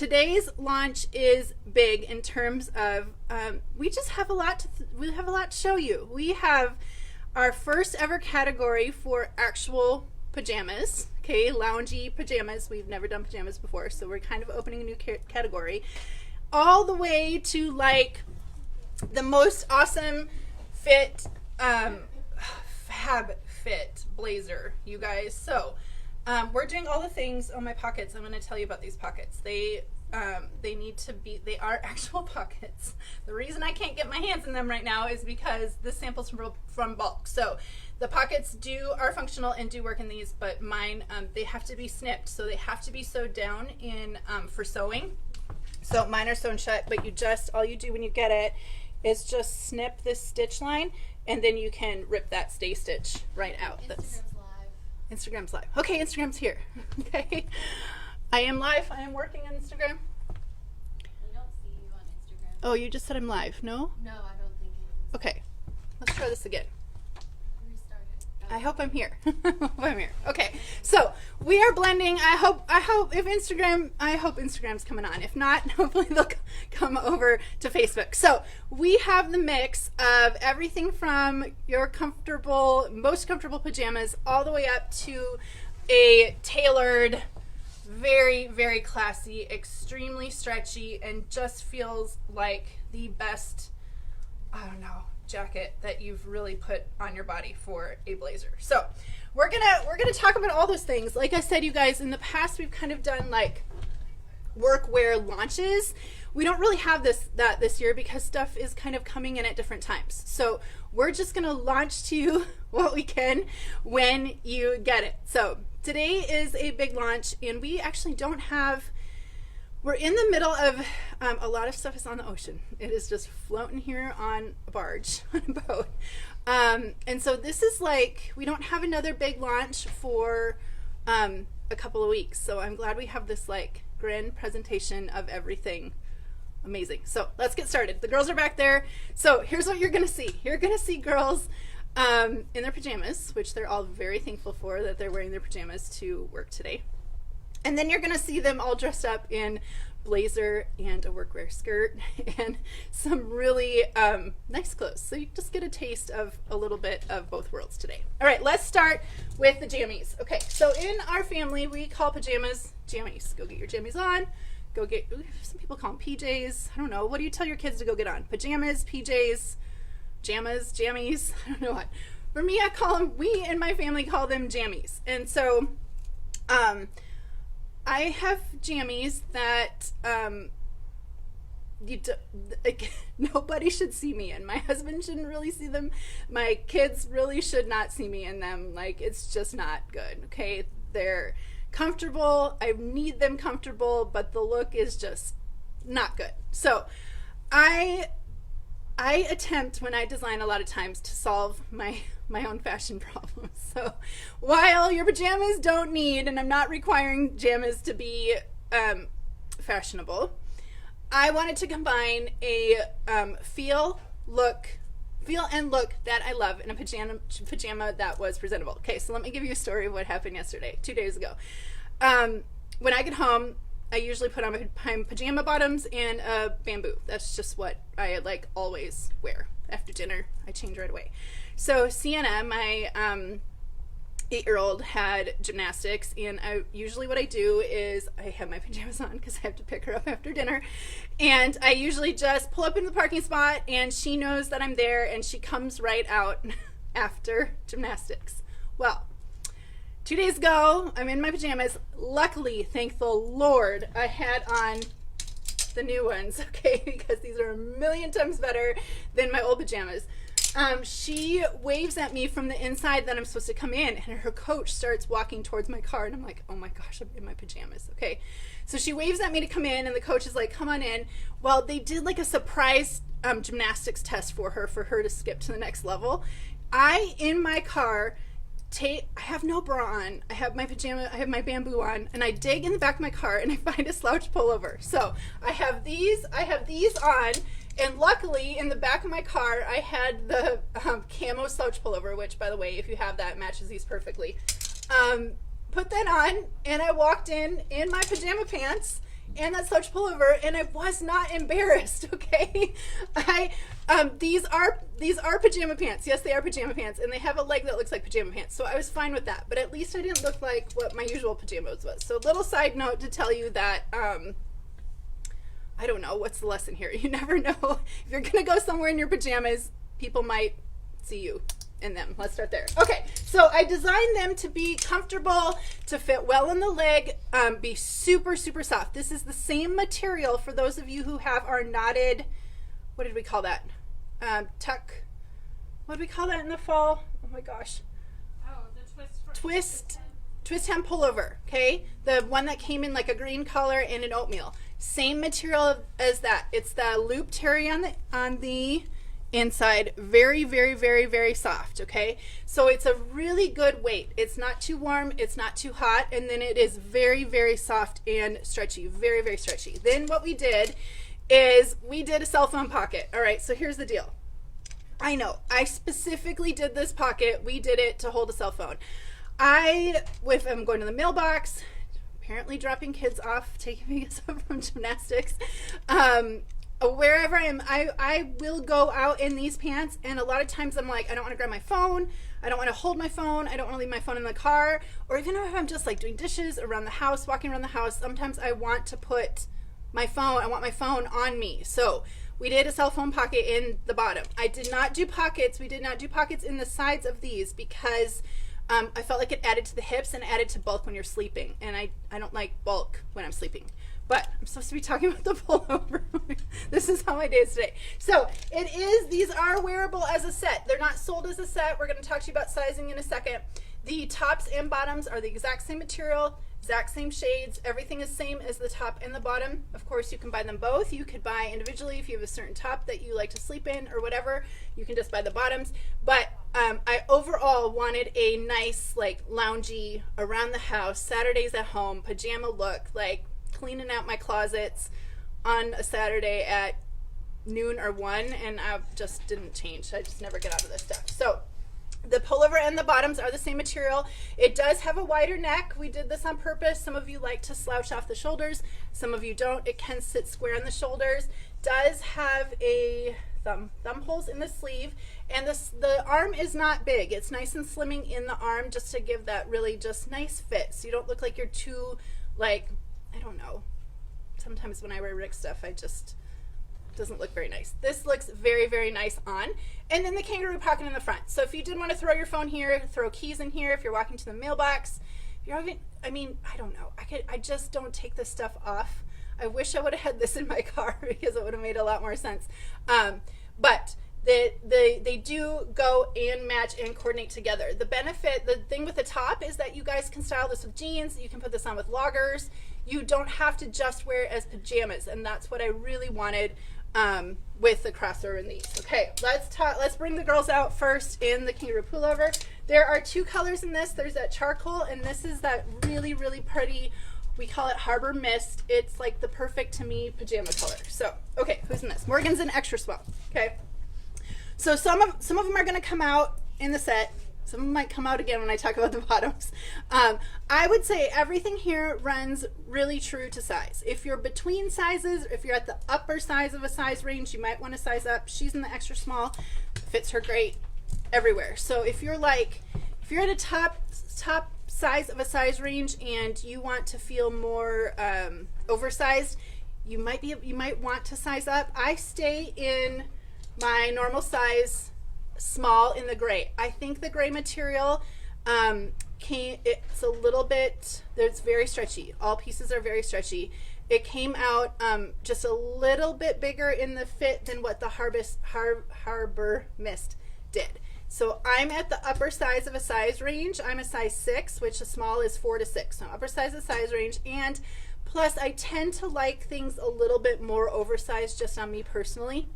today's launch is big in terms of we just have a lot to show you. We have our first ever category for actual pajamas, okay, loungy pajamas. We've never done pajamas before, so we're kind of opening a new category, all the way to like the most awesome fit, fab fit blazer, you guys. So we're doing all the things on my pockets. I'm going to tell you about these pockets. They need to be, they are actual pockets. The reason I can't get my hands in them right now is because the samples from bulk. So the pockets are functional and do work in these, but mine, they have to be snipped. So they have to be sewed down in for sewing. So mine are sewn shut, but all you do when you get it is just snip this stitch line, and then you can rip that stay stitch right out. Instagram's live. Okay, Instagram's here. Okay. I am live. I am working on Instagram. We don't see you on Instagram. Oh, you just said I'm live. No? No, I don't think it is. Okay. Let's try this again. Restart it. I hope I'm here. I'm here. Okay. So we are blending. I hope Instagram's coming on. If not, hopefully they'll come over to Facebook. So we have the mix of everything from your most comfortable pajamas all the way up to a tailored, very, very classy, extremely stretchy, and just feels like the best, I don't know, jacket that you've really put on your body for a blazer. So we're gonna talk about all those things. Like I said, you guys, in the past we've kind of done like workwear launches. We don't really have that this year because stuff is kind of coming in at different times. So we're just gonna launch to you what we can when you get it. So today is a big launch, and we actually we're in the middle of a lot of stuff is on the ocean. It is just floating here on a barge, on a boat. And so this is like, we don't have another big launch for a couple of weeks. So I'm glad we have this like grand presentation of everything amazing. So let's get started. The girls are back there. So here's what you're gonna see. You're gonna see girls in their pajamas, which they're all very thankful for, that they're wearing their pajamas to work today. And then you're gonna see them all dressed up in blazer and a workwear skirt and some really nice clothes. So you just get a taste of a little bit of both worlds today. All right, let's start with the jammies. Okay, so in our family, we call pajamas jammies. Go get your jammies on. Go get, some people call them PJs. I don't know. What do you tell your kids to go get on? Pajamas, PJs, jammies. I don't know what. For me, we in my family call them jammies. And so I have jammies that nobody should see me in. My husband shouldn't really see them. My kids really should not see me in them. Like, it's just not good, okay? They're comfortable. I need them comfortable, but the look is just not good. So I attempt, when I design, a lot of times to solve my own fashion problems. So while your pajamas don't need, and I'm not requiring pajamas to be fashionable, I wanted to combine a feel and look that I love in a pajama that was presentable. Okay, so let me give you a story of what happened yesterday, 2 days ago. When I get home, I usually put on my pajama bottoms and a bamboo. That's just what I like always wear. After dinner, I change right away. So Sienna, my 8-year-old, had gymnastics, and usually what I do is I have my pajamas on because I have to pick her up after dinner, and I usually just pull up in the parking spot, and she knows that I'm there, and she comes right out after gymnastics. Well, 2 days ago, I'm in my pajamas. Luckily, thank the Lord, I had on the new ones, okay, because these are a million times better than my old pajamas. She waves at me from the inside that I'm supposed to come in, and her coach starts walking towards my car, and I'm like, oh my gosh, I'm in my pajamas. Okay, so she waves at me to come in, and the coach is like, come on in. Well, they did like a surprise gymnastics test for her to skip to the next level. In my car, I have no bra on, I have my pajama, I have my bamboo on, and I dig in the back of my car and I find a slouch pullover. So I have these on, and luckily in the back of my car I had the camo slouch pullover, which, by the way, if you have that, matches these perfectly. Put that on, and I walked in my pajama pants and that slouch pullover, and I was not embarrassed. Okay, these are pajama pants. Yes, they are pajama pants, and they have a leg that looks like pajama pants, so I was fine with that. But at least I didn't look like what my usual pajamas was. So little side note to tell you that I don't know what's the lesson here. You never know if you're gonna go somewhere in your pajamas, people might see you in them. Let's start there. Okay, so I designed them to be comfortable, to fit well in the leg, be super, super soft. This is the same material for those of you who have our knotted, what did we call that? Tuck, what did we call that in the fall? Oh my gosh. Oh, the Twist hem pullover, okay? The one that came in like a green color and an oatmeal. Same material as that. It's the loop terry on the inside. Very, very, very, very soft, okay? So it's a really good weight. It's not too warm, it's not too hot, and then it is very, very soft and stretchy. Very, very stretchy. Then what we did is we did a cell phone pocket. All right, so here's the deal. I know, I specifically did this pocket. We did it to hold a cell phone. If I'm going to the mailbox, apparently dropping kids off, taking me from gymnastics, wherever I am, I will go out in these pants, and a lot of times I'm like, I don't want to grab my phone, I don't want to hold my phone, I don't want to leave my phone in the car, or even if I'm just like doing dishes around the house, walking around the house, sometimes I want to put my phone, I want my phone on me. So we did a cell phone pocket in the bottom. I did not do pockets. We did not do pockets in the sides of these because I felt like it added to the hips and added to bulk when you're sleeping, and I don't like bulk when I'm sleeping. But I'm supposed to be talking about the pullover. This is how my day is today. So these are wearable as a set. They're not sold as a set. We're going to talk to you about sizing in a second. The tops and bottoms are the exact same material, exact same shades. Everything is same as the top and the bottom. Of course, you can buy them both. You could buy individually if you have a certain top that you like to sleep in or whatever. You can just buy the bottoms. But I overall wanted a nice, like, loungy, around the house, Saturdays at home, pajama look, like cleaning out my closets on a Saturday at noon or 1, and I just didn't change. I just never get out of this stuff. So the pullover and the bottoms are the same material. It does have a wider neck. We did this on purpose. Some of you like to slouch off the shoulders. Some of you don't. It can sit square on the shoulders. Does have a thumb holes in the sleeve, and the arm is not big. It's nice and slimming in the arm just to give that really just nice fit, so you don't look like you're too, like, I don't know. Sometimes when I wear Rick stuff, doesn't look very nice. This looks very, very nice on. And then the kangaroo pocket in the front. So if you did want to throw your phone here, throw keys in here, if you're walking to the mailbox, if you're having, I mean, I don't know. I just don't take this stuff off. I wish I would have had this in my car because it would have made a lot more sense. But they do go and match and coordinate together. The thing with the top is that you guys can style this with jeans. You can put this on with loggers. You don't have to just wear it as pajamas, and that's what I really wanted with the crossover in these. Okay, let's bring the girls out first in the kangaroo pullover. There are 2 colors in this. There's that charcoal, and this is that really, really pretty, we call it Harbor Mist. It's like the perfect, to me, pajama color. So, okay, who's in this? Morgan's in extra small. Okay, so some of them are going to come out in the set. Some of them might come out again when I talk about the bottoms. I would say everything here runs really true to size. If you're between sizes, if you're at the upper size of a size range, you might want to size up. She's in the extra small. Fits her great everywhere. So if you're at a top size of a size range and you want to feel more oversized, you might want to size up. I stay in my normal size small in the gray. I think the gray material it's a little bit, it's very stretchy. All pieces are very stretchy. It came out just a little bit bigger in the fit than what the Harbor Mist did. So I'm at the upper size of a size range. I'm a size 6, which a small is 4 to 6. So upper size of size range, and plus I tend to like things a little bit more oversized just on me personally.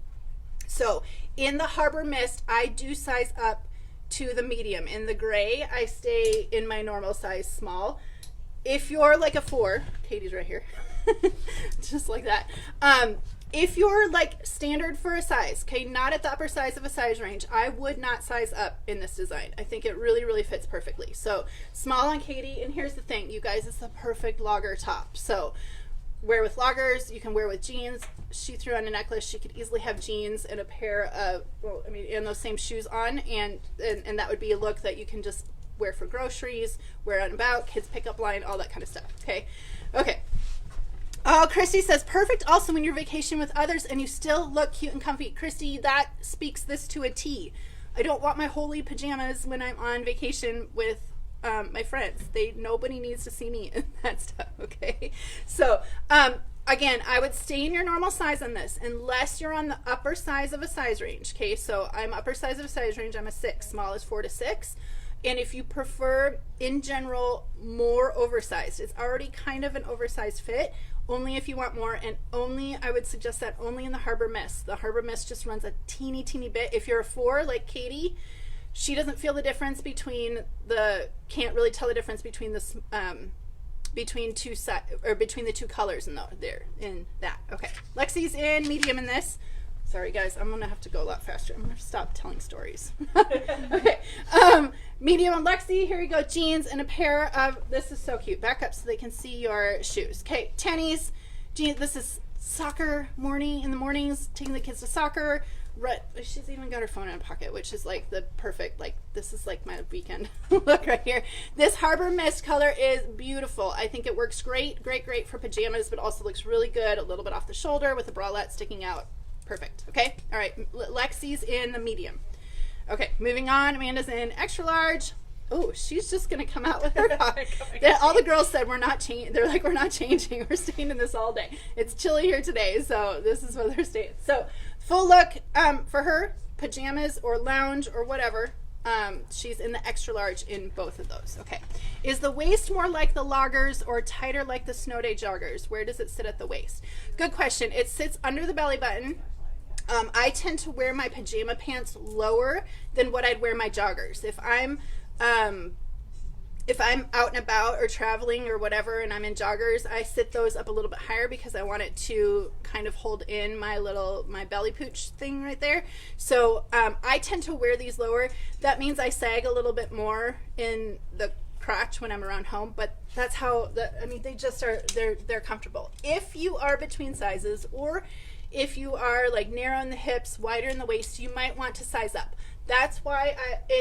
So in the Harbor Mist, I do size up to the medium. In the gray, I stay in my normal size small. If you're like a 4, Katie's right here, just like that. If you're like standard for a size, okay, not at the upper size of a size range, I would not size up in this design. I think it really, really fits perfectly. So small on Katie, and here's the thing, you guys, it's the perfect logger top. So wear with loggers. You can wear with jeans. She threw on a necklace. She could easily have jeans and a pair of, and those same shoes on, and that would be a look that you can just wear for groceries, wear out and about, kids pickup line, all that kind of stuff. Okay. Oh, Christy says, perfect also when you're vacation with others and you still look cute and comfy. Christy, that speaks this to a T. I don't want my holy pajamas when I'm on vacation with my friends. Nobody needs to see me in that stuff, okay? So, again, I would stay in your normal size on this unless you're on the upper size of a size range, okay? So I'm upper size of a size range. I'm a 6. Small is 4 to 6. And if you prefer, in general, more oversized, it's already kind of an oversized fit, only if you want more, and only, I would suggest that only in the Harbor Mist. The Harbor Mist just runs a teeny bit. If you're a 4, like Katie, she doesn't feel the difference can't really tell the difference between between the two colors in that. Okay, Lexi's in medium in this. Sorry guys, I'm gonna have to go a lot faster. I'm gonna stop telling stories. Okay, medium on Lexi. Here we go, jeans and a pair of, this is so cute. Back up so they can see your shoes. Okay, tennies, jeans. This is soccer morning in the mornings, taking the kids to soccer. She's even got her phone in a pocket, which is like the perfect, like this is like my weekend look right here. This Harbor Mist color is beautiful. I think it works great for pajamas, but also looks really good, a little bit off the shoulder with the bralette sticking out. Perfect. Okay. All right. Lexi's in the medium. Okay. Moving on. Amanda's in extra large. Oh, she's just gonna come out with her top. All the girls said we're not changing. They're like, we're not changing. We're staying in this all day. It's chilly here today, so this is where they're staying. So full look for her, pajamas or lounge or whatever. She's in the extra large in both of those. Okay. Is the waist more like the loggers or tighter like the snow day joggers? Where does it sit at the waist? Good question. It sits under the belly button. I tend to wear my pajama pants lower than what I'd wear my joggers. If I'm out and about or traveling or whatever and I'm in joggers, I sit those up a little bit higher because I want it to kind of hold in my belly pooch thing right there. So I tend to wear these lower. That means I sag a little bit more in the crotch when I'm around home, but that's how they just are, they're comfortable. If you are between sizes, or if you are like narrow in the hips, wider in the waist, you might want to size up. That's why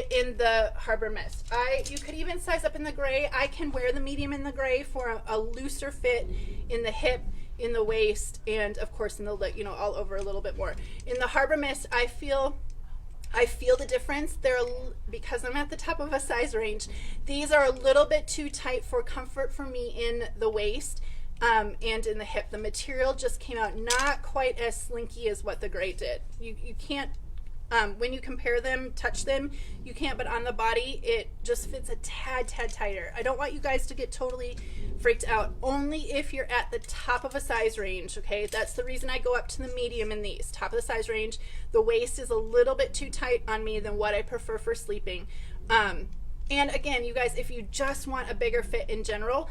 in the Harbor Mist, you could even size up in the gray. I can wear the medium in the gray for a looser fit in the hip, in the waist, and of course in the all over a little bit more. In the Harbor Mist, I feel the difference. Because I'm at the top of a size range, these are a little bit too tight for comfort for me in the waist. And in the hip. The material just came out not quite as slinky as what the gray did. You can't, when you compare them, touch them, you can't, but on the body, it just fits a tad tighter. I don't want you guys to get totally freaked out. Only if you're at the top of a size range, okay? That's the reason I go up to the medium in these. Top of the size range. The waist is a little bit too tight on me than what I prefer for sleeping. And again, you guys, if you just want a bigger fit in general,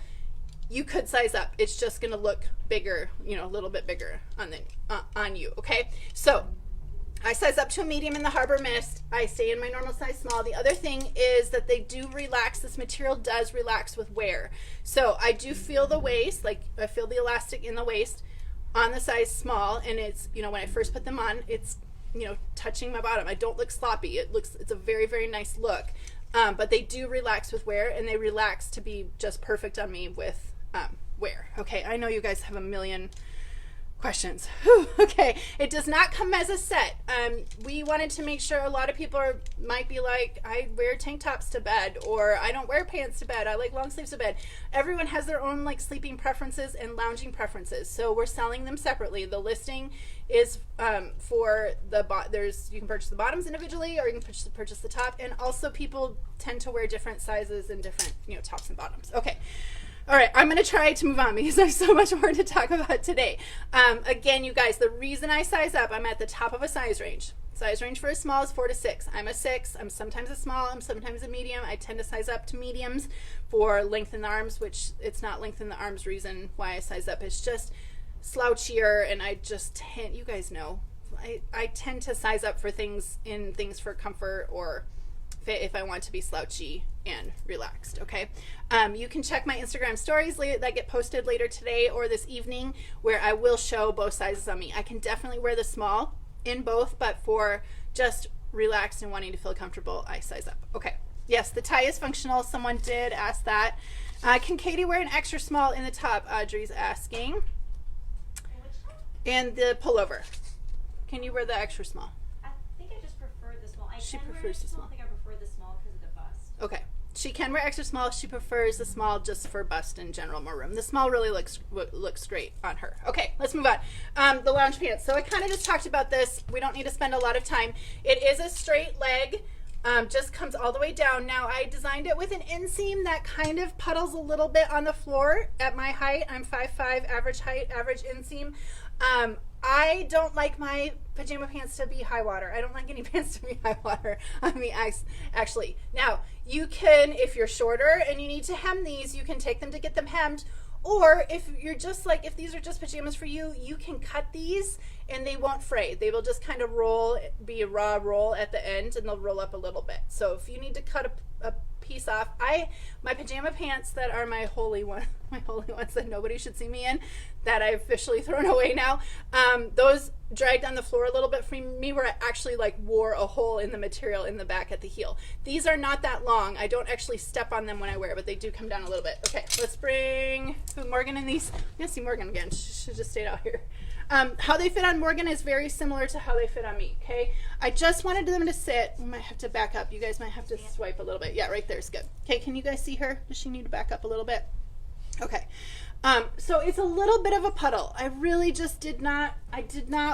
you could size up. It's just going to look bigger, a little bit bigger on you, okay? So I size up to a medium in the Harbor Mist. I stay in my normal size small. The other thing is that they do relax. This material does relax with wear. So I do feel the waist, like I feel the elastic in the waist on the size small, and it's, when I first put them on, it's, touching my bottom. I don't look sloppy. It's a very nice look. But they do relax with wear, and they relax to be just perfect on me with wear. Okay, I know you guys have a million questions. Whew, okay, it does not come as a set. We wanted to make sure, a lot of people might be like, I wear tank tops to bed, or I don't wear pants to bed, I like long sleeves to bed. Everyone has their own sleeping preferences and lounging preferences, so we're selling them separately. The listing is for you can purchase the bottoms individually, or you can purchase the top, and also people tend to wear different sizes and different tops and bottoms. Okay. All right, I'm going to try to move on because there's so much more to talk about today. Again, you guys, the reason I size up, I'm at the top of a size range. Size range for a small is 4 to 6. I'm a 6. I'm sometimes a small. I'm sometimes a medium. I tend to size up to mediums for length in the arms, which it's not length in the arms reason why I size up. It's just slouchier, and I just tend, you guys know, I tend to size up for things for comfort or fit if I want to be slouchy and relaxed, okay? You can check my Instagram stories that get posted later today or this evening where I will show both sizes on me. I can definitely wear the small in both, but for just relaxed and wanting to feel comfortable, I size up. Okay, yes, the tie is functional. Someone did ask that. Can Katie wear an extra small in the top? Audrey's asking. And the pullover. Can you wear the extra small? I think I just prefer the small. She can wear prefers the extra small. I think I prefer the small because of the bust. Okay. She can wear extra small. She prefers the small just for bust in general, more room. The small really looks great on her. Okay, let's move on. The lounge pants. So I kind of just talked about this. We don't need to spend a lot of time. It is a straight leg. Just comes all the way down. Now I designed it with an inseam that kind of puddles a little bit on the floor at my height. I'm 5'5", average height, average inseam. I don't like my pajama pants to be high water. I don't like any pants to be high water on me, actually. Now, you can, if you're shorter and you need to hem these, you can take them to get them hemmed. Or if you're just like, if these are just pajamas for you, you can cut these and they won't fray. They will just kind of roll, be a raw roll at the end, and they'll roll up a little bit. So if you need to cut a piece off, my pajama pants that are my holy ones that nobody should see me in, that I've officially thrown away now, those dragged on the floor a little bit for me where I actually like wore a hole in the material in the back at the heel. These are not that long. I don't actually step on them when I wear it, but they do come down a little bit. Okay, let's bring Morgan in these. I'm gonna see Morgan again. She should just stayed out here. How they fit on Morgan is very similar to how they fit on me, okay? I just wanted them to sit. We might have to back up. You guys might have to swipe a little bit. Yeah, right there's good. Okay, can you guys see her? Does she need to back up a little bit? Okay. So it's a little bit of a puddle. I really just did not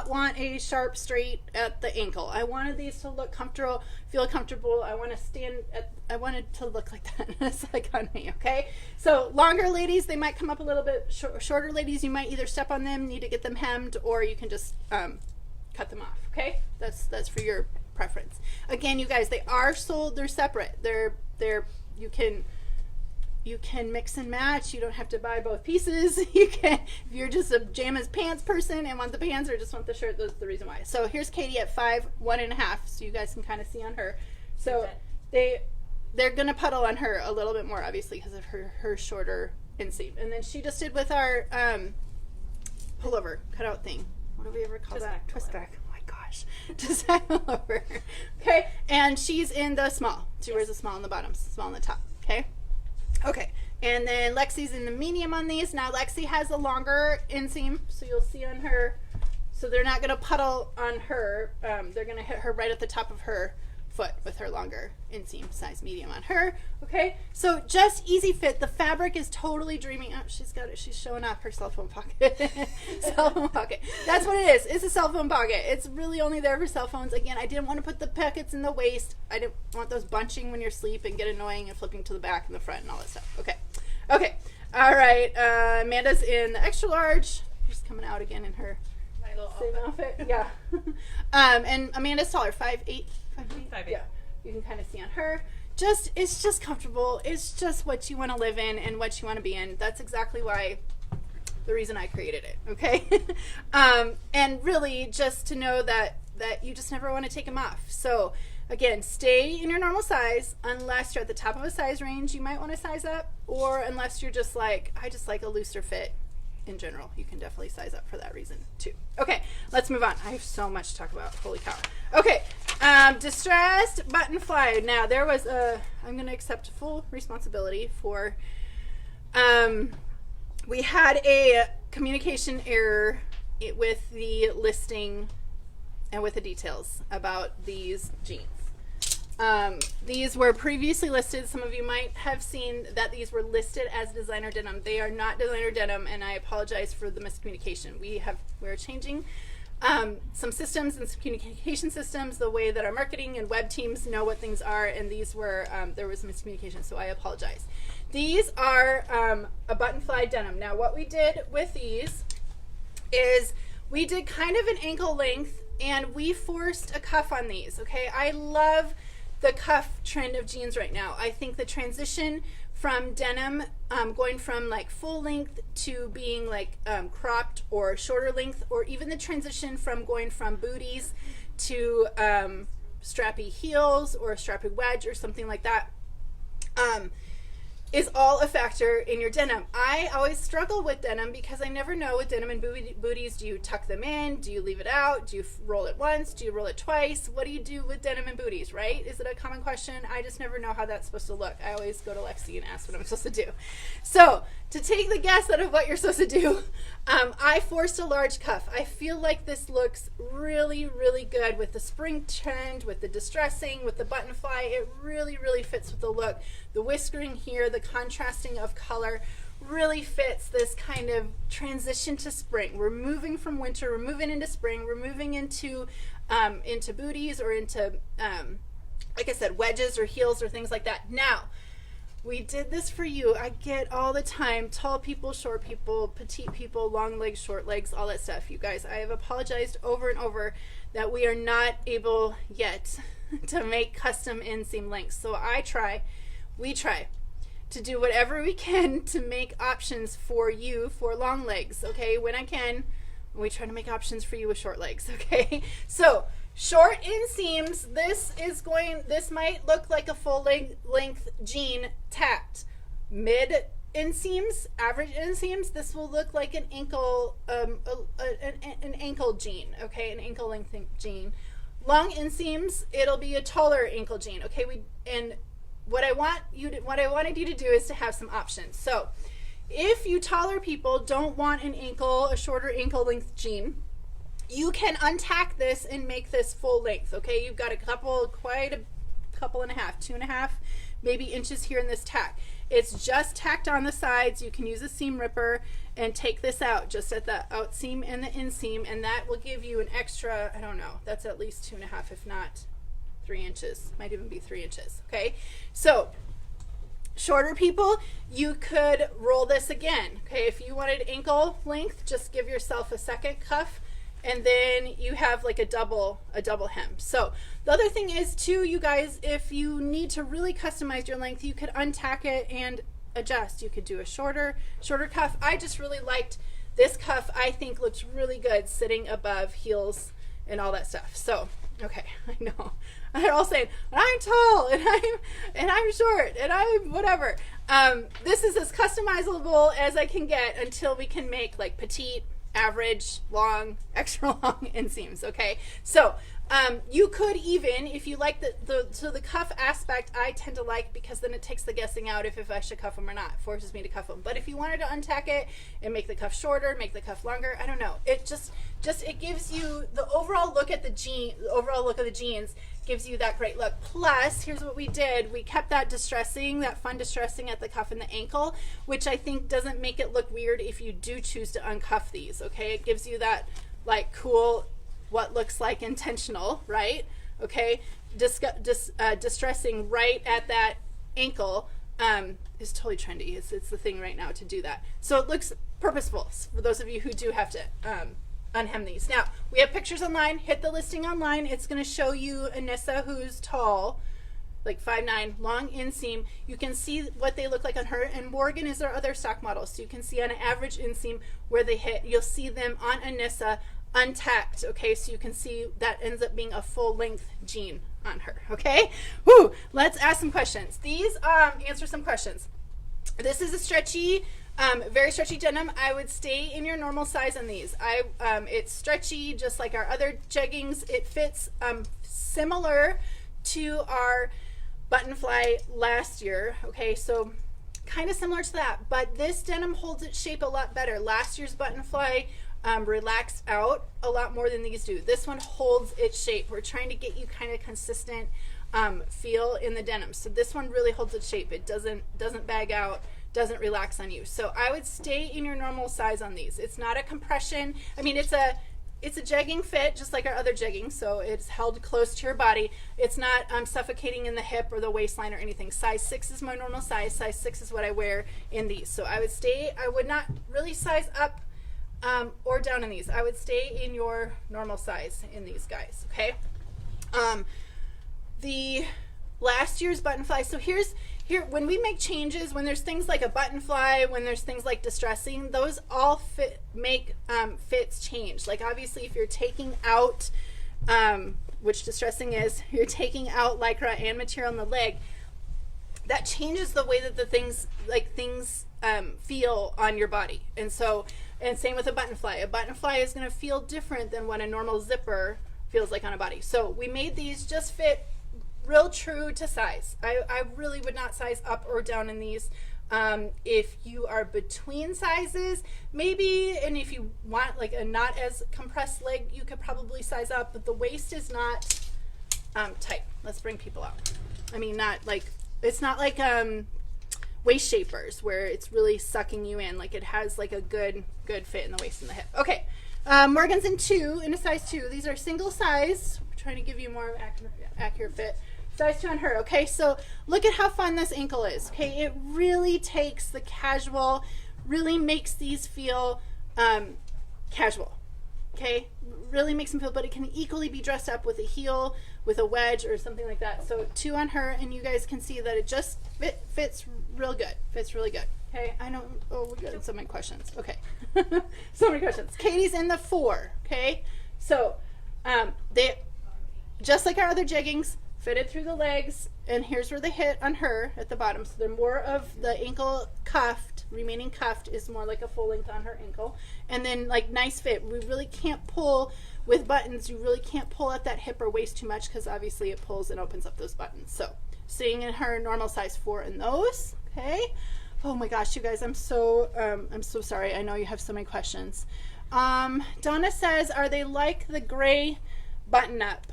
want a sharp straight at the ankle. I wanted these to look comfortable, feel comfortable. I wanted to look like that. It's like on me, okay? So longer ladies, they might come up a little bit. Shorter ladies, you might either step on them, need to get them hemmed, or you can just cut them off, okay? That's for your preference. Again, you guys, they are sold, they're separate. You can mix and match. You don't have to buy both pieces. You can, if you're just a pajamas pants person and want the pants or just want the shirt, that's the reason why. So here's Katie at 5'1.5", so you guys can kind of see on her. So they're gonna puddle on her a little bit more, obviously, because of her shorter inseam. And then she just did with our pullover cutout thing. What do we ever call that? Twist back. Oh my gosh, twist back pullover. Okay, and she's in the small. She wears a small on the bottom, small on the top. Okay. Okay, and then Lexi's in the medium on these. Now Lexi has a longer inseam, so you'll see on her, so they're not gonna puddle on her. They're gonna hit her right at the top of her foot with her longer inseam, size medium on her. Okay, so just easy fit. The fabric is totally dreamy. Oh, she's got it. She's showing off her cell phone pocket. Cell phone pocket. That's what it is. It's a cell phone pocket. It's really only there for cell phones. Again, I didn't want to put the pockets in the waist. I didn't want those bunching when you're asleep and get annoying and flipping to the back and the front and all that stuff. Okay. Okay. All right. Amanda's in the extra large. She's coming out again in her same outfit. Yeah. And Amanda's taller, 5'8". 5'8". Yeah. You can kind of see on her. It's just comfortable. It's just what you want to live in and what you want to be in. That's exactly the reason I created it. Okay. And really just to know that you just never want to take them off. So again, stay in your normal size unless you're at the top of a size range. You might want to size up, or unless you're just like, I just like a looser fit in general. You can definitely size up for that reason too. Okay, let's move on. I have so much to talk about. Holy cow. Okay, distressed button fly. Now there was I'm going to accept full responsibility for, we had a communication error with the listing and with the details about these jeans. These were previously listed. Some of you might have seen that these were listed as designer denim. They are not designer denim, and I apologize for the miscommunication. We're changing some systems and some communication systems, the way that our marketing and web teams know what things are, and these were, there was miscommunication, so I apologize. These are a button fly denim. Now what we did with these is we did kind of an ankle length, and we forced a cuff on these, okay? I love the cuff trend of jeans right now. I think the transition from denim, going from like full length to being like cropped or shorter length, or even the transition from going from booties to strappy heels or a strappy wedge or something like that, is all a factor in your denim. I always struggle with denim because I never know with denim and booties. Do you tuck them in? Do you leave it out? Do you roll it once? Do you roll it twice? What do you do with denim and booties, right? Is it a common question? I just never know how that's supposed to look. I always go to Lexi and ask what I'm supposed to do. So to take the guess out of what you're supposed to do, I forced a large cuff. I feel like this looks really, really good with the spring trend, with the distressing, with the button fly. It really, really fits with the look. The whiskering here, the contrasting of color really fits this kind of transition to spring. We're moving from winter, we're moving into spring, we're moving into booties or into, like I said, wedges or heels or things like that. Now, we did this for you. I get all the time, tall people, short people, petite people, long legs, short legs, all that stuff. You guys, I have apologized over and over that we are not able yet to make custom inseam lengths. So we try to do whatever we can to make options for you for long legs, okay? When I can, we try to make options for you with short legs, okay? So short inseams, this might look like a full length jean tacked. Mid inseams, average inseams, this will look like an ankle, an ankle jean, okay? An ankle length jean. Long inseams, it'll be a taller ankle jean, okay? What I wanted you to do is to have some options. So if you taller people don't want a shorter ankle length jean, you can untack this and make this full length, okay? You've got quite a couple and a half, 2.5 maybe inches here in this tack. It's just tacked on the sides. You can use a seam ripper and take this out just at the out seam and the inseam, and that will give you an extra, I don't know, that's at least 2.5, if not 3 inches, might even be 3 inches, okay? So shorter people, you could roll this again, okay? If you wanted ankle length, just give yourself a second cuff, and then you have like a double hem. So the other thing is too, you guys, if you need to really customize your length, you could untack it and adjust. You could do a shorter cuff. I just really liked this cuff. I think looks really good sitting above heels and all that stuff. So okay, I know they're all saying I'm tall and I'm short and I'm whatever. This is as customizable as I can get until we can make like petite, average, long, extra long inseams, okay? So you could even, if you like the cuff aspect, I tend to like, because then it takes the guessing out if I should cuff them or not. It forces me to cuff them. But if you wanted to untack it and make the cuff shorter, make the cuff longer, I don't know. It just it gives you the overall look at the jeans, gives you that great look. Plus, here's what we did. We kept that fun distressing at the cuff and the ankle, which I think doesn't make it look weird if you do choose to uncuff these, okay? It gives you that like cool, what looks like intentional, right? Okay, distressing right at that ankle is totally trendy. It's the thing right now to do that. So it looks purposeful for those of you who do have to unhem these. Now, we have pictures online. Hit the listing online. It's going to show you Anissa, who's tall, like 5'9", long inseam. You can see what they look like on her, and Morgan is our other stock model. So you can see on an average inseam where they hit. You'll see them on Anissa untacked, okay? So you can see that ends up being a full length jean on her, okay? Woo! Let's ask some questions. These answer some questions. This is a stretchy, very stretchy denim. I would stay in your normal size on these. It's stretchy, just like our other jeggings. It fits similar to our button fly last year, okay? So kind of similar to that, but this denim holds its shape a lot better. Last year's button fly relaxed out a lot more than these do. This one holds its shape. We're trying to get you kind of consistent feel in the denim. So this one really holds its shape. It doesn't bag out, doesn't relax on you. So I would stay in your normal size on these. It's not a compression. I mean, it's a jegging fit, just like our other jeggings, so it's held close to your body. It's not suffocating in the hip or the waistline or anything. Size 6 is my normal size. Size 6 is what I wear in these. So I would not really size up or down in these. I would stay in your normal size in these guys, okay? The last year's button fly, so here when we make changes, when there's things like a button fly, when there's things like distressing, those all fits change. Like obviously if you're taking out which distressing is, you're taking out lycra and material in the leg. That changes the way that the things feel on your body. And so, and same with a button fly. A button fly is going to feel different than what a normal zipper feels like on a body. So we made these just fit real true to size. I really would not size up or down in these. If you are between sizes, maybe, and if you want like a not as compressed leg, you could probably size up, but the waist is not tight. Let's bring people out. I mean, not like, it's not like waist shapers where it's really sucking you in. Like it has like a good fit in the waist and the hip. Okay, Morgan's in a size 2. These are single size. We're trying to give you more accurate fit. Size 2 on her. Okay, so look at how fun this ankle is. Okay, it really takes the casual, really makes these feel casual. Okay, really makes them feel, but it can equally be dressed up with a heel, with a wedge, or something like that. So 2 on her, and you guys can see that it just fits real good. Fits really good. Okay, I know. Oh, we got so many questions. Okay, so many questions. Katie's in the 4. Okay, so they just like our other jeggings, fitted through the legs, and here's where they hit on her at the bottom. So they're more of the ankle cuffed, remaining cuffed is more like a full length on her ankle. And then like nice fit. We really can't pull with buttons. You really can't pull at that hip or waist too much because obviously it pulls and opens up those buttons. So staying in her normal size 4 in those. Okay. Oh my gosh, you guys, I'm so sorry. I know you have so many questions. Donna says, are they like the gray button up?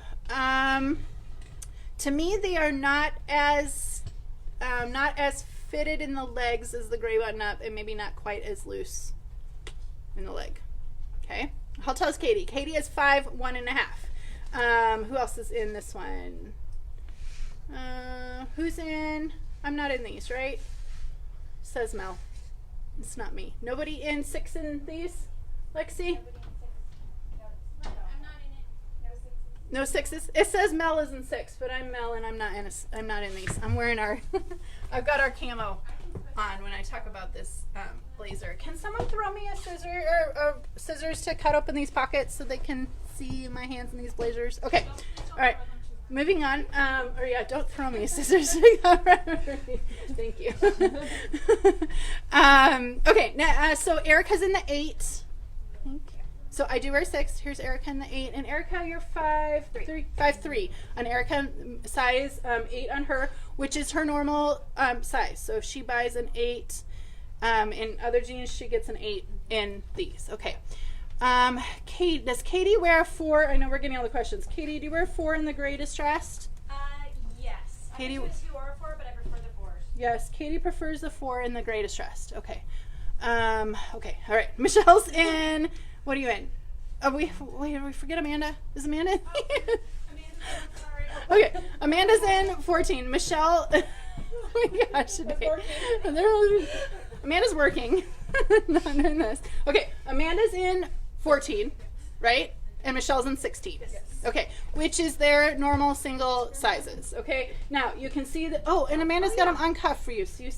To me, they are not as fitted in the legs as the gray button up, and maybe not quite as loose in the leg. Okay, how tall is Katie? Katie is 5'1.5". Who else is in this one? Who's in? I'm not in these, right? Says Mel. It's not me. Nobody in 6 in these? Lexi? No 6s. It says Mel is in 6, but I'm Mel and I'm not in these. I'm wearing our I've got our camo on when I talk about this blazer. Can someone throw me a scissor or scissors to cut open these pockets so they can see my hands in these blazers? Okay. All right. Moving on. Or yeah, don't throw me scissors. Thank you. Okay. Now, so Erica's in the 8. So I do wear 6. Here's Erica in the 8. And Erica, you're 5'3". On Erica, size 8 on her, which is her normal size. So if she buys an 8 in other jeans, she gets an 8 in these. Okay. Kate, does Katie wear a 4? I know we're getting all the questions. Katie, do you wear a 4 in the gray distressed? Yes. Katie, I do a 2 or a 4, but I prefer the 4s. Yes, Katie prefers the 4 in the gray distressed. Okay. Okay. All right. Michelle's in. What are you in? Oh, we forget Amanda. Is Amanda in? Okay, Amanda's in 14. Michelle, oh my gosh, today. Amanda's working. Not in this. Okay, Amanda's in 14, right? And Michelle's in 16. Yes. Okay, which is their normal single sizes. Okay, now you can see that. Oh, and Amanda's got them uncuffed for you. So you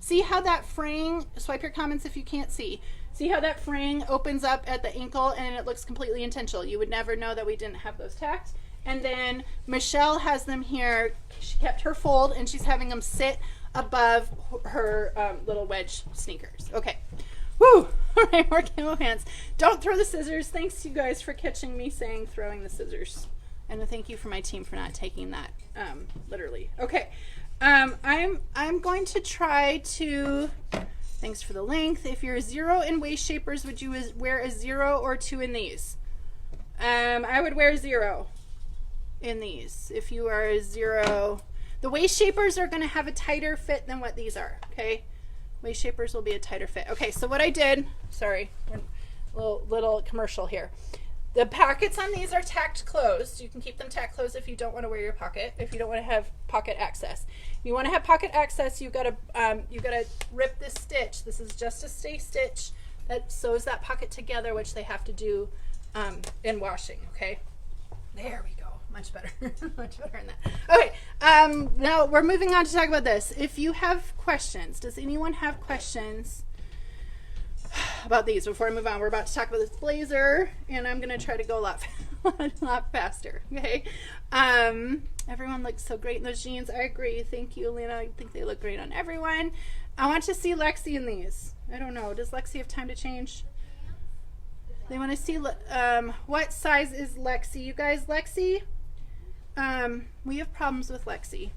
see how that fraying. Swipe your comments if you can't see. See how that fraying opens up at the ankle and it looks completely intentional. You would never know that we didn't have those tacked. And then Michelle has them here. She kept her fold and she's having them sit above her little wedge sneakers. Okay. Woo! All right, more camo pants. Don't throw the scissors. Thanks you guys for catching me saying throwing the scissors. And thank you for my team for not taking that literally. Okay. I'm going to try to... Thanks for the length. If you're a 0 in waist shapers, would you wear a 0 or 2 in these? I would wear 0 in these. If you are a 0, the waist shapers are going to have a tighter fit than what these are. Okay, waist shapers will be a tighter fit. Okay, so what I did, sorry, little commercial here. The pockets on these are tacked closed. You can keep them tacked closed if you don't want to wear your pocket. If you don't want to have pocket access, if you want to have pocket access, you've got to rip this stitch. This is just a stay stitch that sews that pocket together, which they have to do in washing. Okay, there we go. Much better, much better in that. Okay, now we're moving on to talk about this. If you have questions, does anyone have questions about these before I move on? We're about to talk about this blazer, and I'm going to try to go a lot a lot faster. Okay. Everyone looks so great in those jeans. I agree. Thank you, Lena. I think they look great on everyone. I want to see Lexi in these. I don't know. Does Lexi have time to change? They want to see what size is Lexi. You guys, Lexi, we have problems with Lexi.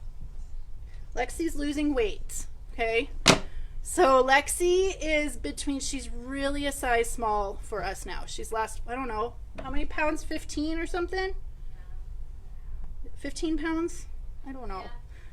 Lexi's losing weight. Okay. So Lexi is she's really a size small for us now. She's lost, I don't know, how many pounds? 15 or something? 15 pounds? I don't know.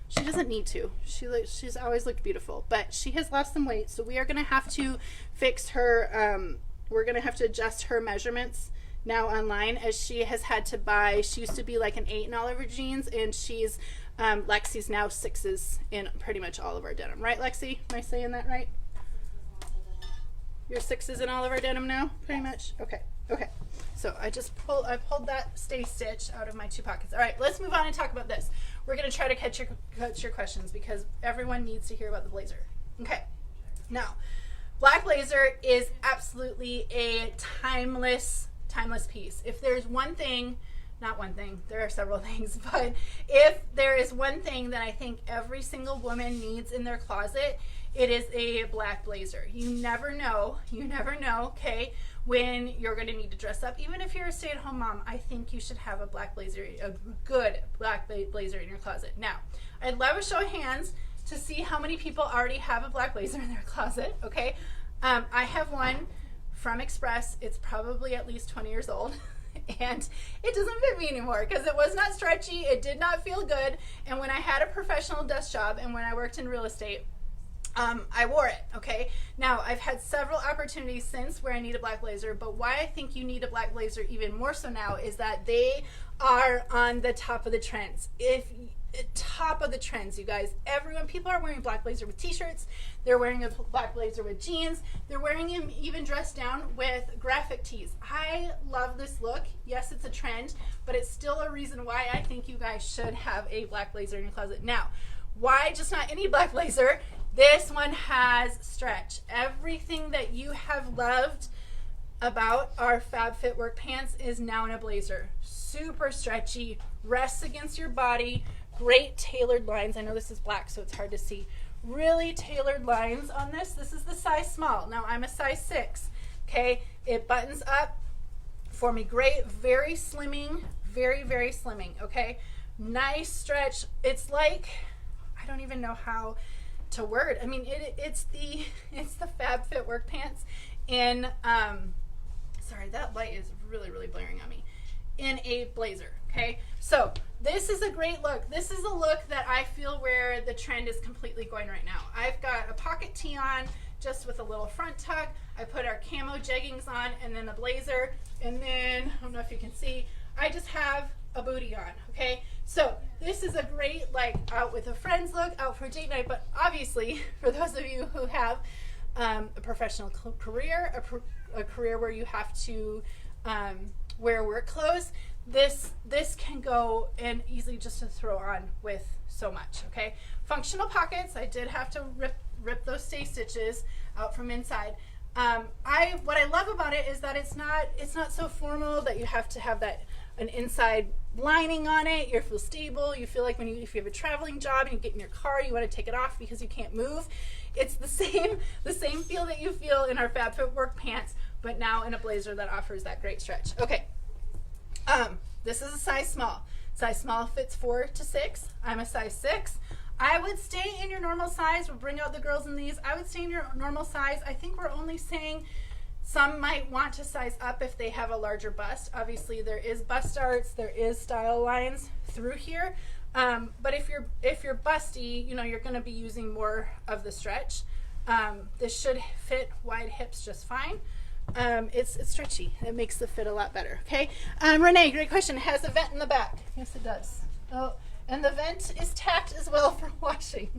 She doesn't need to. She's always looked beautiful, but she has lost some weight. So we are going to have to fix her. We're going to have to adjust her measurements now online, as she has had to buy. She used to be like an 8 in all of her jeans, and she's Lexi's now 6s in pretty much all of our denim. Right, Lexi? Am I saying that right? You're 6s in all of our denim now, pretty much? Okay. Okay. So I pulled that stay stitch out of my 2 pockets. All right, let's move on and talk about this. We're going to try to catch your questions, because everyone needs to hear about the blazer. Okay. Now, black blazer is absolutely a timeless piece. If there's one thing, not one thing, there are several things, but if there is one thing that I think every single woman needs in their closet, it is a black blazer. You never know, okay, when you're going to need to dress up. Even if you're a stay-at-home mom, I think you should have a black blazer, a good black blazer in your closet. Now, I'd love a show of hands to see how many people already have a black blazer in their closet, okay? I have one from Express. It's probably at least 20 years old. And it doesn't fit me anymore because it was not stretchy. It did not feel good. And when I had a professional desk job and when I worked in real estate, I wore it, okay? Now, I've had several opportunities since where I need a black blazer, but why I think you need a black blazer even more so now is that they are on the top of the trends. Top of the trends, you guys. People are wearing a black blazer with t-shirts. They're wearing a black blazer with jeans. They're wearing them even dressed down with graphic tees. I love this look. Yes, it's a trend, but it's still a reason why I think you guys should have a black blazer in your closet. Now, why just not any black blazer? This one has stretch. Everything that you have loved about our FabFit work pants is now in a blazer. Super stretchy, rests against your body, great tailored lines. I know this is black, so it's hard to see. Really tailored lines on this. This is the size small. Now, I'm a size 6, okay? It buttons up for me. Great, very slimming, very, very slimming, okay? Nice stretch. It's like, I don't even know how to word. I mean, it's the FabFit work pants in, sorry, that light is really, really blaring on me, in a blazer, okay? So this is a great look. This is a look that I feel where the trend is completely going right now. I've got a pocket tee on just with a little front tuck. I put our camo jeggings on and then a blazer, and then, I don't know if you can see, I just have a booty on, okay? So this is a great, like, out with a friends look, out for a date night, but obviously for those of you who have a professional career, a career where you have to wear work clothes, this can go and easily just to throw on with so much, okay? Functional pockets, I did have to rip those stay stitches out from inside. What I love about it is that it's not so formal that you have to have an inside lining on it. You feel stable. You feel like if you have a traveling job and you get in your car, you want to take it off because you can't move. It's the same feel that you feel in our FabFit work pants, but now in a blazer that offers that great stretch. Okay. This is a size small. Size small fits 4 to 6. I'm a size 6. I would stay in your normal size. We'll bring out the girls in these. I would stay in your normal size. I think we're only saying some might want to size up if they have a larger bust. Obviously, there is bust darts, there is style lines through here. But if you're busty, you're going to be using more of the stretch. This should fit wide hips just fine. It's stretchy. It makes the fit a lot better. Okay. Renee, great question. It has a vent in the back. Yes, it does. Oh, and the vent is tacked as well for washing.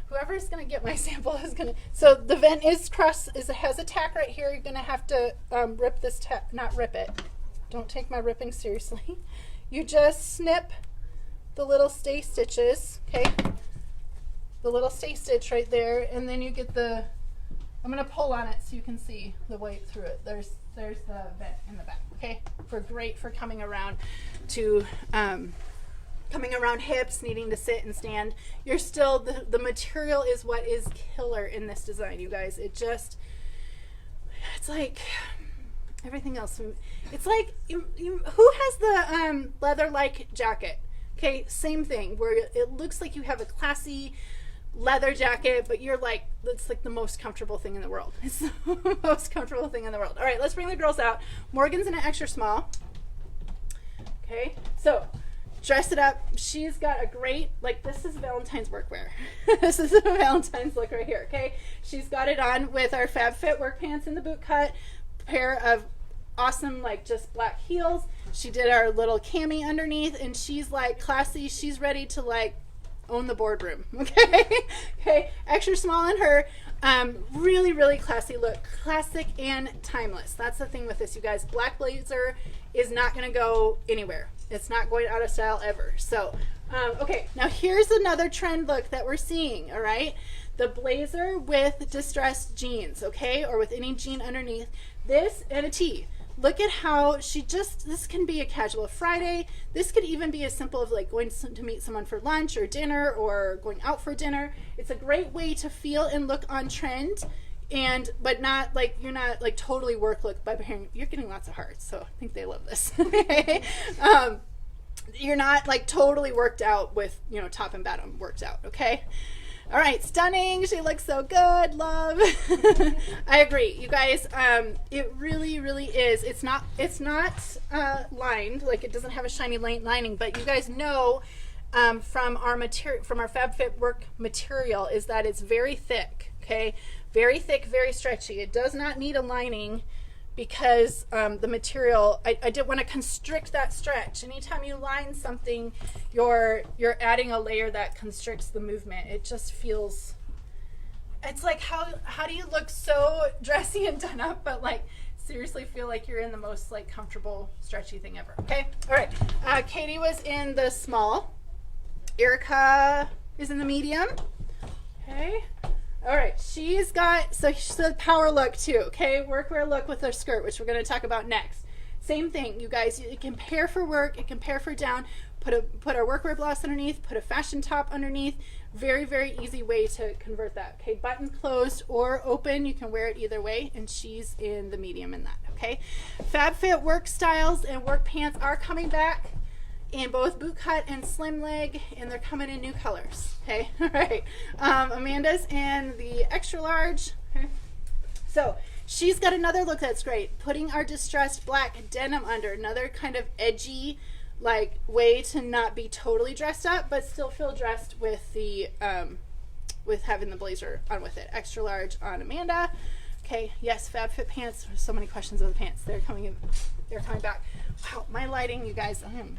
Whoever's going to get my sample is going to. So the vent is it has a tack right here. You're going to have to rip this tack, not rip it. Don't take my ripping seriously. You just snip the little stay stitches, okay? The little stay stitch right there, and then you get the I'm going to pull on it so you can see the weight through it. There's the vent in the back, okay? Great for coming around to, coming around hips, needing to sit and stand. You're still, the material is what is killer in this design, you guys. It's like everything else. It's like, who has the leather-like jacket? Okay, same thing, where it looks like you have a classy leather jacket, but you're like, it's like the most comfortable thing in the world. It's the most comfortable thing in the world. All right, let's bring the girls out. Morgan's in an extra small. Okay, so dress it up. She's got a great, like, this is Valentine's workwear. This is a Valentine's look right here, okay? She's got it on with our FabFit work pants in the boot cut, pair of awesome, like, just black heels. She did our little cami underneath, and she's like classy. She's ready to like own the boardroom. Okay. Okay, extra small on her. Really, really classy look, classic and timeless. That's the thing with this, you guys. Black blazer is not going to go anywhere. It's not going out of style ever. So okay, now here's another trend look that we're seeing. All right, the blazer with distressed jeans, okay, or with any jean underneath this and a tee. Look at how this can be a casual Friday. This could even be as simple as like going to meet someone for lunch or dinner or going out for dinner. It's a great way to feel and look on trend, but not like, you're not like totally work look by wearing, you're getting lots of hearts, so I think they love this. You're not like totally worked out with, you know, top and bottom worked out, okay? All right, stunning. She looks so good. Love. I agree, you guys. It really, really is. It's not lined, like it doesn't have a shiny lining. But you guys know from our material, from our FabFit work material, is that it's very thick. Okay, very thick, very stretchy. It does not need a lining because the material, I didn't want to constrict that stretch. Anytime you line something, you're adding a layer that constricts the movement. It just feels, it's like, how do you look so dressy and done up, but like seriously feel like you're in the most like comfortable, stretchy thing ever, okay? All right, Katie was in the small. Erica is in the medium, okay? All right, she's got, so she's the power look too, okay? Workwear look with her skirt, which we're going to talk about next. Same thing, you guys. It can pair for work, it can pair for down. Put our workwear blouse underneath, put a fashion top underneath. Very, very easy way to convert that, okay? Button closed or open, you can wear it either way, and she's in the medium in that, okay? FabFit work styles and work pants are coming back in both boot cut and slim leg, and they're coming in new colors, okay? All right, Amanda's in the extra large, okay? So she's got another look that's great, putting our distressed black denim under, another kind of edgy like way to not be totally dressed up but still feel dressed with the with having the blazer on with it. Extra large on Amanda. Okay, yes, FabFit pants. There's so many questions of the pants. They're coming back. Wow, my lighting, you guys, I'm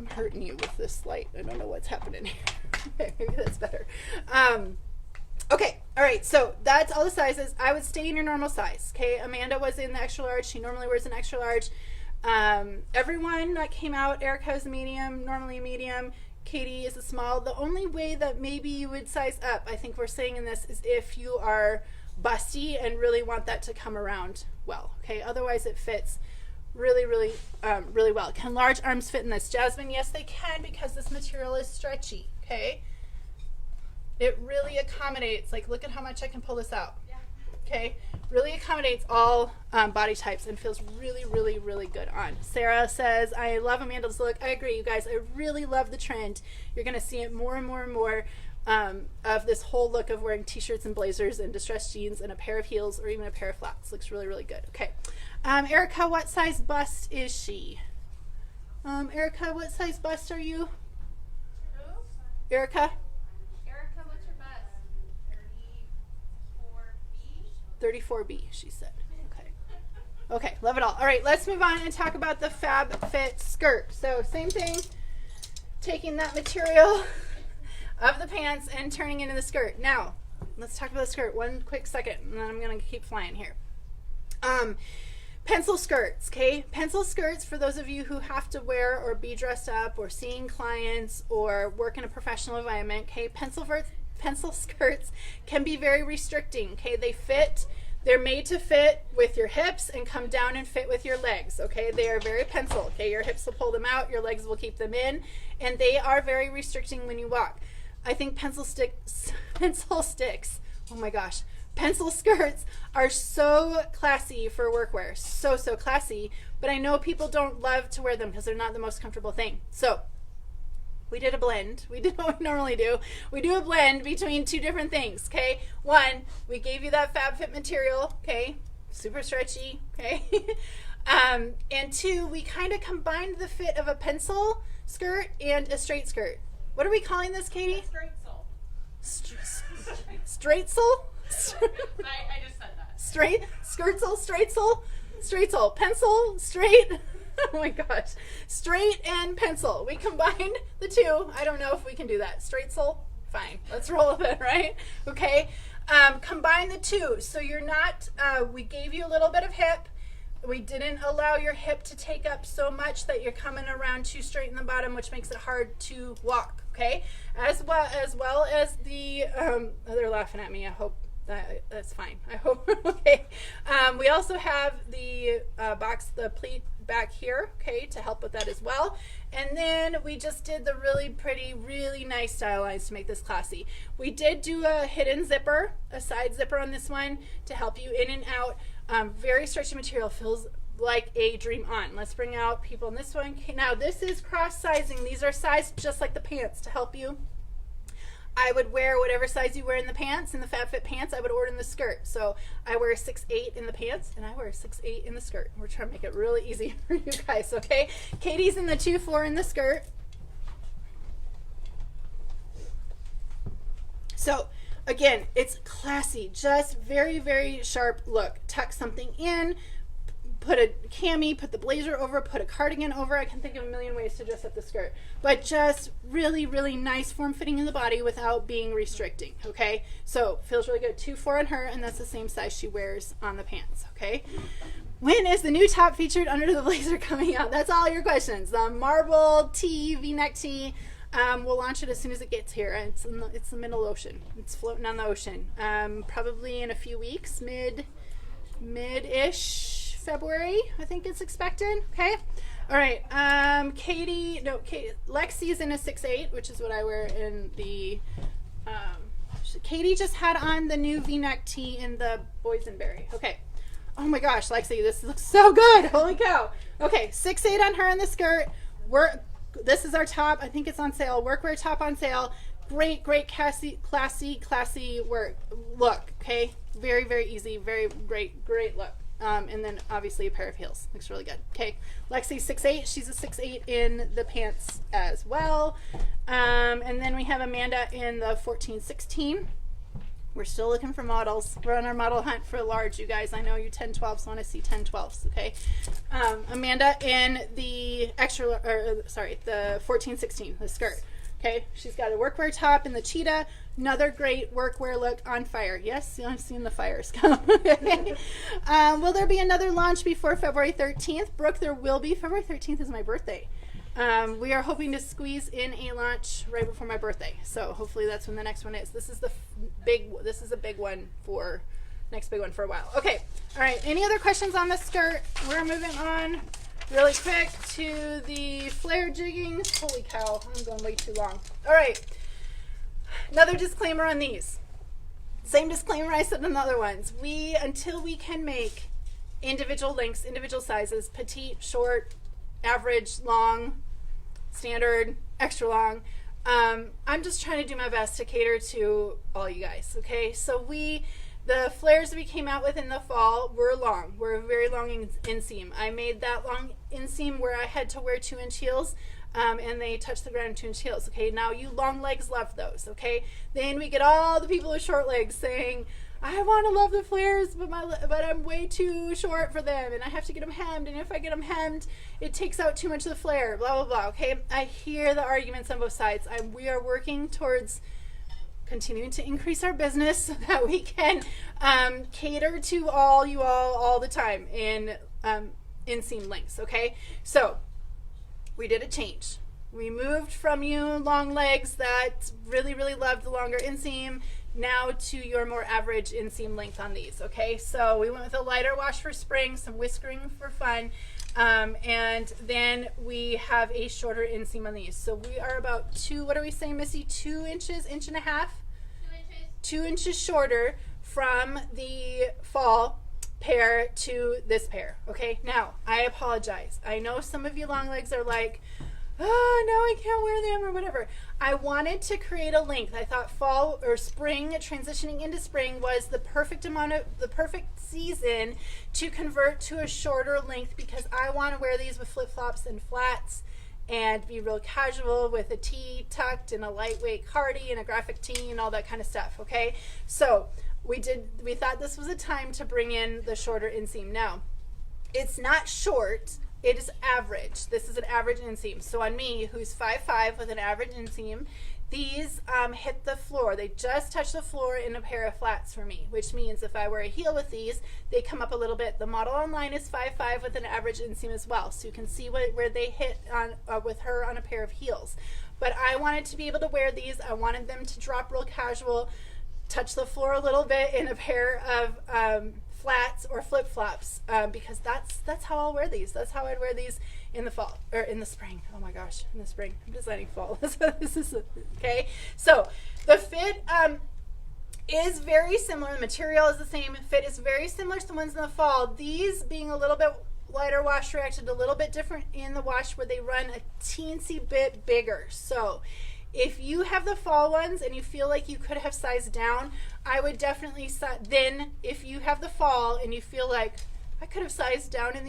hurting you with this light. I don't know what's happening here. Okay, maybe that's better. Okay, all right, so that's all the sizes. I would stay in your normal size, okay? Amanda was in the extra large. She normally wears an extra large. Everyone that came out, Erica is a medium, normally a medium. Katie is a small. The only way that maybe you would size up, I think we're saying in this, is if you are busty and really want that to come around well, okay? Otherwise it fits really, really, really well. Can large arms fit in this? Jasmine, yes they can, because this material is stretchy, okay? It really accommodates, like look at how much I can pull this out. Yeah. Okay, really accommodates all body types and feels really, really, really good on. Sarah says, I love Amanda's look. I agree, you guys. I really love the trend. You're going to see it more and more and more of this whole look of wearing t-shirts and blazers and distressed jeans and a pair of heels or even a pair of flats. Looks really, really good. Okay. Erica, what size bust is she? Erica, what size bust are you? Who? Erica? Erica, what's your bust? 34B? 34B, she said. Okay. Okay, love it all. All right, let's move on and talk about the FabFit skirt. So same thing, taking that material of the pants and turning it into the skirt. Now, let's talk about the skirt one quick second, and then I'm going to keep flying here. Pencil skirts, okay? Pencil skirts, for those of you who have to wear or be dressed up or seeing clients or work in a professional environment, okay? Pencil pencil skirts can be very restricting. Okay, they're made to fit with your hips and come down and fit with your legs. Okay, they are very pencil. Okay, your hips will pull them out, your legs will keep them in, and they are very restricting when you walk. I think pencil sticks, oh my gosh, pencil skirts are so classy for workwear. So classy, but I know people don't love to wear them because they're not the most comfortable thing. So we did a blend. We did what we normally do. We do a blend between two different things, okay? One, we gave you that FabFit material, okay? Super stretchy, okay? And two, we kind of combined the fit of a pencil skirt and a straight skirt. What are we calling this, Katie? Straight sole. Straight sole? I just said that. Straight sole, pencil, straight. Oh my gosh. Straight and pencil. We combined the two. I don't know if we can do that. Straight sole? Fine. Let's roll with it, right? Okay. Combine the two. So you're not, we gave you a little bit of hip. We didn't allow your hip to take up so much that you're coming around too straight in the bottom, which makes it hard to walk, okay? As well as the, they're laughing at me. I hope that's fine. I hope, okay. We also have the the pleat back here, okay, to help with that as well. And then we just did the really pretty, really nice style lines to make this classy. We did do a hidden zipper, a side zipper on this one to help you in and out. Very stretchy material, feels like a dream on. Let's bring out people in this one. Okay, now this is cross sizing. These are sized just like the pants to help you. I would wear whatever size you wear in the pants, in the FabFit pants, I would order in the skirt. So I wear a 6'8" in the pants and I wear a 6'8" in the skirt. We're trying to make it really easy for you guys, okay? Katie's in the 2'4" in the skirt. So again, it's classy, just very, very sharp look. Tuck something in, put a cami, put the blazer over, put a cardigan over. I can think of a million ways to dress up the skirt, but just really, really nice form fitting in the body without being restricting, okay? So feels really good. 2'4" on her, and that's the same size she wears on the pants, okay? When is the new top featured under the blazer coming out? That's all your questions. The marble tee, v-neck tee. We'll launch it as soon as it gets here. It's the middle ocean. It's floating on the ocean. Probably in a few weeks, mid-ish February, I think it's expected. Okay. All right. Lexi's in a 6'8", which is what I wear in the. Katie just had on the new V-neck tee in the boysenberry. Okay. Oh my gosh, Lexi, this looks so good. Holy cow. Okay, 6'8" on her in the skirt. This is our top. I think it's on sale. Workwear top on sale. Great, classy work look. Okay, very, very easy. Very great look. And then obviously a pair of heels. Looks really good. Okay, Lexi's 6'8". She's a 6'8" in the pants as well. And then we have Amanda in the 14-16. We're still looking for models. We're on our model hunt for large, you guys. I know you 10-12s want to see 10-12s, okay? Amanda in the the 14-16, the skirt. Okay, she's got a workwear top in the cheetah. Another great workwear look, on fire. Yes, I've seen the fires come. Will there be another launch before February 13th? Brooke, there will be. February 13th is my birthday. We are hoping to squeeze in a launch right before my birthday. So hopefully that's when the next one is. This is a big one for next big one for a while. Okay, all right. Any other questions on the skirt? We're moving on really quick to the flare jiggings. Holy cow, I'm going way too long. All right, another disclaimer on these. Same disclaimer I said on the other ones. Until we can make individual lengths, individual sizes, petite, short, average, long, standard, extra long, I'm just trying to do my best to cater to all you guys, okay? So the flares we came out with in the fall were long. We're very long inseam. I made that long inseam where I had to wear 2-inch heels, and they touched the ground 2-inch heels. Okay, now you long legs love those. Okay, then we get all the people with short legs saying, I want to love the flares, but I'm way too short for them, and I have to get them hemmed. And if I get them hemmed, it takes out too much of the flare. Blah blah blah. Okay, I hear the arguments on both sides. We are working towards continuing to increase our business so that we can cater to all you all the time in inseam lengths. Okay, so we did a change. We moved from you long legs that really, really loved the longer inseam now to your more average inseam length on these, okay? So we went with a lighter wash for spring, some whiskering for fun, and then we have a shorter inseam on these. So we are about what are we saying, Missy? 2 inches, inch and a half? 2 inches. 2 inches shorter from the fall pair to this pair, okay? Now, I apologize. I know some of you long legs are like, oh, no, I can't wear them or whatever. I wanted to create a length. I thought fall or spring, transitioning into spring, was the perfect season to convert to a shorter length because I want to wear these with flip-flops and flats and be real casual with a tee tucked and a lightweight cardi and a graphic tee and all that kind of stuff, okay? So we thought this was a time to bring in the shorter inseam. Now, it's not short. It is average. This is an average inseam. So on me, who's 5'5" with an average inseam, these hit the floor. They just touch the floor in a pair of flats for me, which means if I wear a heel with these, they come up a little bit. The model online is 5'5" with an average inseam as well. So you can see where they hit on with her on a pair of heels. But I wanted to be able to wear these. I wanted them to drop real casual, touch the floor a little bit in a pair of flats or flip-flops because that's how I'll wear these. That's how I'd wear these in the fall or in the spring. Oh my gosh, in the spring. I'm designing fall. This is okay. So the fit is very similar. The material is the same. Fit is very similar to the ones in the fall. These being a little bit lighter wash reacted a little bit different in the wash where they run a teensy bit bigger. So if you have the fall ones and you feel like you could have sized down, I would definitely then if you have the fall and you feel like I could have sized down in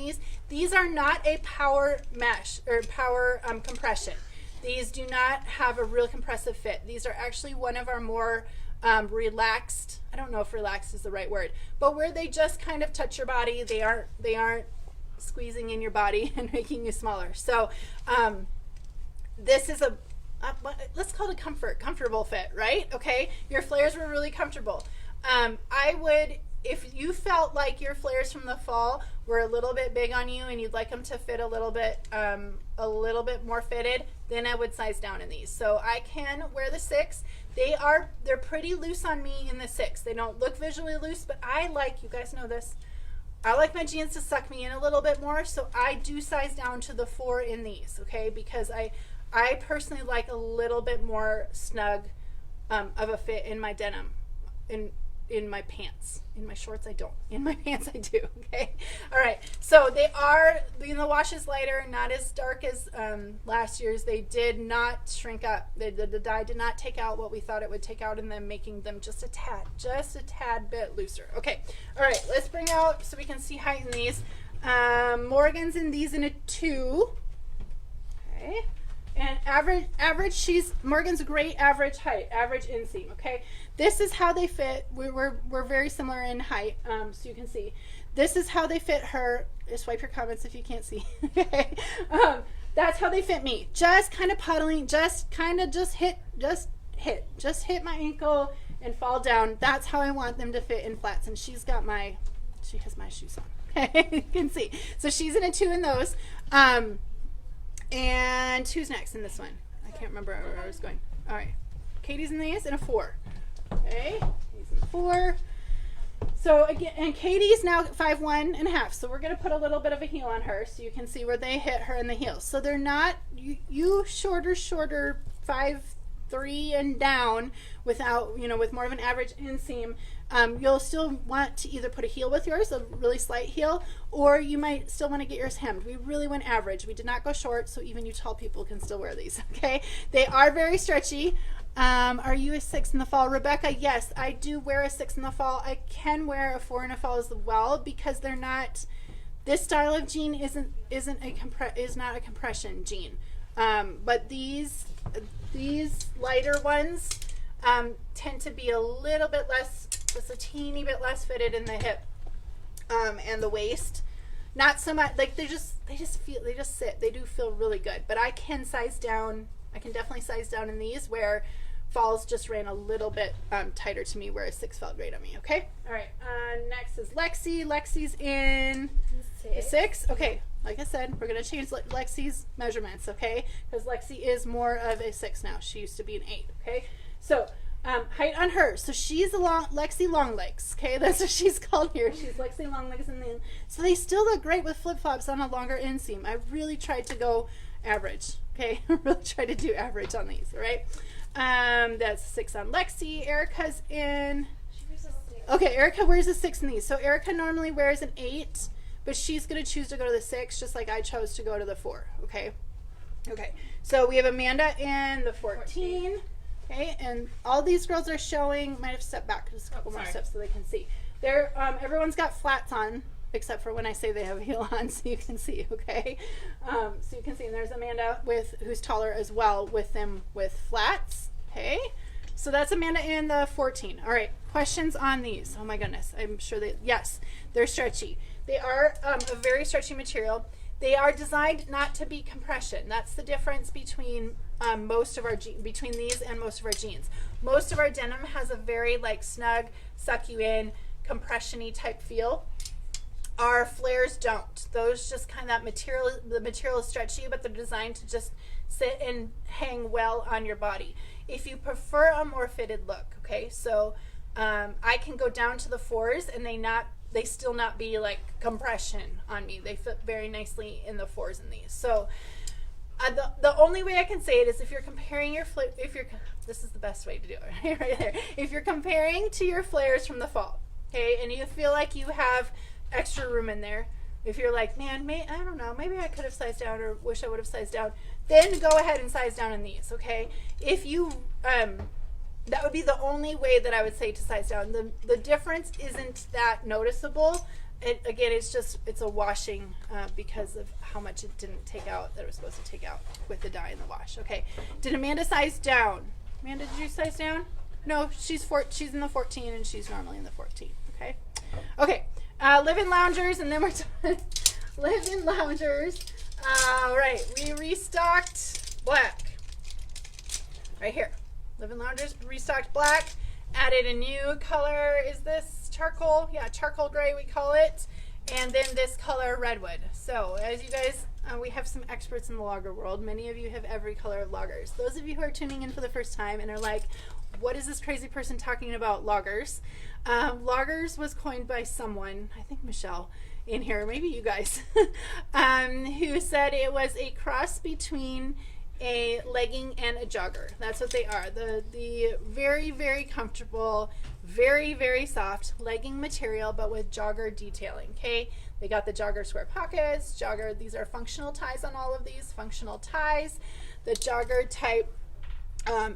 these are not a power mesh or power compression. These do not have a real compressive fit. These are actually one of our more relaxed, I don't know if relaxed is the right word, but where they just kind of touch your body. They aren't squeezing in your body and making you smaller. So this is let's call it a comfortable fit, right? Okay, your flares were really comfortable. I would, if you felt like your flares from the fall were a little bit big on you and you'd like them to fit a little bit more fitted, then I would size down in these. So I can wear the 6. They're pretty loose on me in the 6. They don't look visually loose, but I like, you guys know this, I like my jeans to suck me in a little bit more, so I do size down to the 4 in these, okay? Because I personally like a little bit more snug of a fit in my denim, in my pants. In my shorts, I don't. In my pants, I do, okay? All right, so they are, the wash is lighter, not as dark as last year's. They did not shrink up. The dye did not take out what we thought it would take out in them, making them just a tad bit looser. Okay, all right, let's bring out so we can see height in these. Morgan's in these in a 2. Okay. And average, Morgan's a great average height, average inseam, okay? This is how they fit. We're very similar in height, so you can see. This is how they fit her. Just wipe your comments if you can't see. Okay. That's how they fit me. Just kind of puddling, just hit my ankle and fall down. That's how I want them to fit in flats. And she has my shoes on. Okay, you can see. So she's in a 2 in those. And who's next in this one? I can't remember where I was going. All right. Katie's in these in a 4. Okay. Katie's in a 4. So again, and Katie's now 5'1.5". So we're going to put a little bit of a heel on her so you can see where they hit her in the heels. So they're not, you shorter, 5'3" and down without, with more of an average inseam. You'll still want to either put a heel with yours, a really slight heel, or you might still want to get yours hemmed. We really went average. We did not go short, so even you tall people can still wear these, okay? They are very stretchy. Are you a 6 in the fall? Rebecca, yes, I do wear a 6 in the fall. I can wear a 4 in the fall as well because they're not, this style of jean is not a compression jean. But these lighter ones tend to be a little bit less, just a teeny bit less fitted in the hip and the waist. Not so much, like they just sit. They do feel really good. But I can size down. I can definitely size down in these where falls just ran a little bit tighter to me, where a 6 felt great on me. Okay. All right. Next is Lexi. Lexi's in 6. Okay. like I said, we're going to change Lexi's measurements, okay? Because Lexi is more of a 6 now. She used to be an 8, okay? So, height on her. So she's Lexi long legs, okay? That's what she's called here. She's Lexi long legs. So they still look great with flip-flops on a longer inseam. I really tried to go average, okay? Really tried to do average on these, all right? That's 6 on Lexi. Erica's in. Okay, Erica wears a 6 in these. So Erica normally wears an 8, but she's going to choose to go to the 6, just like I chose to go to the 4, okay? Okay, so we have Amanda in the 14. Okay, and all these girls are showing, might have stepped back just a couple more steps so they can see. They're, everyone's got flats on, except for when I say they have a heel on, so you can see, okay? So you can see, and there's Amanda who's taller as well with them with flats, okay? So that's Amanda in the 14. All right, questions on these? Oh my goodness, I'm sure yes, they're stretchy. They are a very stretchy material. They are designed not to be compression. That's the difference between between these and most of our jeans. Most of our denim has a very like snug, suck you in, compression-y type feel. Our flares don't. Those just kind of the material is stretchy, but they're designed to just sit and hang well on your body. If you prefer a more fitted look, okay, so I can go down to the 4s and they still not be like compression on me. They fit very nicely in the 4s in these. So the only way I can say it is if you're comparing this is the best way to do it right there. If you're comparing to your flares from the fall, okay, and you feel like you have extra room in there, if you're like, man, I don't know, maybe I could have sized down or wish I would have sized down, then go ahead and size down in these, okay? If you, that would be the only way that I would say to size down. The difference isn't that noticeable. Again, it's a washing because of how much it didn't take out that it was supposed to take out with the dye in the wash. Okay, did Amanda size down? Amanda, did you size down? No, she's in the 14 and she's normally in the 14. Okay, okay. Live-in loungers, and then we're done. Live-in loungers. All right, we restocked black. Right here, live-in loungers restocked black. Added a new color. Is this charcoal? Yeah, charcoal gray we call it. And then this color, redwood. So as you guys, we have some experts in the logger world. Many of you have every color of loggers. Those of you who are tuning in for the first time and are like, what is this crazy person talking about loggers? Loggers was coined by someone, I think Michelle in here, maybe you guys, who said it was a cross between a legging and a jogger. That's what they are. The very, very comfortable, very, very soft legging material, but with jogger detailing. Okay, they got the jogger square pockets, jogger. These are functional ties on all of these. Functional ties, the jogger type